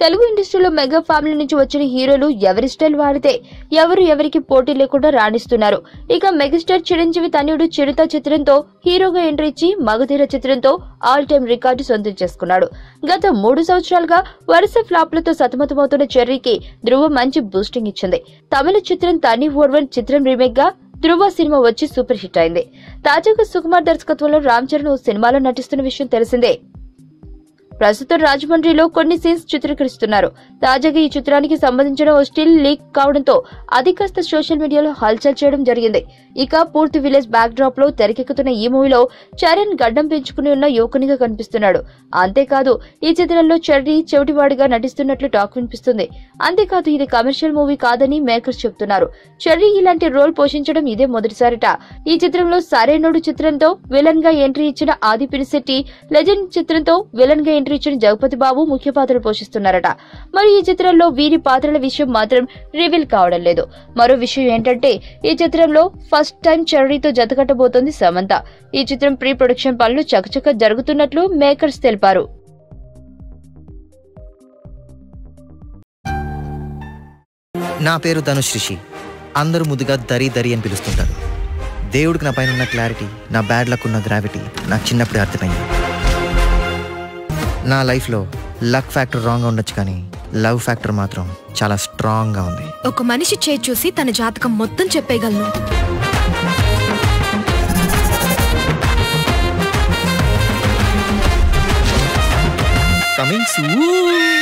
తెలుగు ఇండస్ట్రీలో mega family నుంచి వచ్చిన హీరోలు ఎవరి స్టైల్ వాడితే ఎవరికి పోటీ లేకుండా రాణిస్తున్నారు. ఇక మెగాస్టార్ చిరంజీవి తనయుడు చిరుత చిత్రంతో హీరోగా ఎంట్రీ ఇచ్చి మగధీర చిత్రంతో ఆల్ టైమ్ రికార్డు సొంతం చేసుకున్నాడు. గత 3 సంవత్సరాలుగా వరుస ఫ్లాప్లతో సతమతమవుతున్న చెర్రీకి ధృవ మంచి బూస్టింగ్ ఇచ్చింది. తమిళ చిత్రం తని ఓర్వన్ చిత్రం రీమేక్ గా ధృవ సినిమా వచ్చి సూపర్ హిట్ అయింది. తాజాగా సుకుమార్ దర్శకత్వంలో రామ్ చరణ్ ఓ సినిమాలో నటిస్తున్న విషయం తెలిసిందే. ప్రస్తుతం రాజమండ్రిలో కొన్ని సీన్స్ చిత్రీకరిస్తున్నారు. తాజాగా ఈ చిత్రానికి సంబంధించిన ఓ స్టిల్ లీక్ కావడంతో అది కాస్త సోషల్ మీడియాలో హల్చల్ చేయడం జరిగింది. ఇక పూర్తి విలేజ్ బ్యాక్ డ్రాప్ లో తెరకెక్కుతున్న ఈ మూవీలో చరణ్ గడ్డం పెంచుకుని ఉన్న యువకునిగా కనిపిస్తున్నాడు. అంతేకాదు ఈ చిత్రంలో చెర్రీ చెవిటివాడిగా నటిస్తున్నట్లు టాక్ వినిపిస్తుంది. అంతేకాదు ఇది కమర్షియల్ మూవీ కాదని మేకర్స్ చెబుతున్నారు. చెర్రీ ఇలాంటి రోల్ పోషించడం ఇదే మొదటిసారిట. ఈ చిత్రంలో సరైనోడు చిత్రంతో విలన్ గా ఎంట్రీ ఇచ్చిన ఆది పినిశెట్టి, లెజెండ్ చిత్రంతో విలన్ గా ఎంట్రీ ఇచ్చిన జగపతి బాబు ముఖ్య పాత్రలు పోషిస్తున్నారట. మరి ఈ చిత్రంలో వీరి పాత్రల విషయం మాత్రం రివీల్ కావడం లేదు. మరో విషయం ఏంటంటే ఈ చిత్రంలో ఫస్ట్ టైం చెర్రీతో జతకట్టబోతోంది సమంత. ఈ చిత్రం ప్రీ ప్రొడక్షన్ పనులు చకచక జరుగుతున్నట్లు మేకర్స్ తెలిపారు. నా పేరు ధనుష్ రిషి. అందరూ ముద్దుగా దరి దరి అని పిలుస్తుంటారు. దేవుడికి నా పైన ఉన్న క్లారిటీ, నా బ్యాడ్ లక్ ఉన్న గ్రావిటీ నాకు చిన్నప్పుడే అర్థమైంది. నా లైఫ్లో లక్ ఫ్యాక్టర్ రాంగ్గా ఉండొచ్చు, కానీ లవ్ ఫ్యాక్టర్ మాత్రం చాలా స్ట్రాంగ్గా ఉంది. ఒక మనిషి చేయి చూసి తన జాతకం మొత్తం చెప్పేయగలను. Coming soon.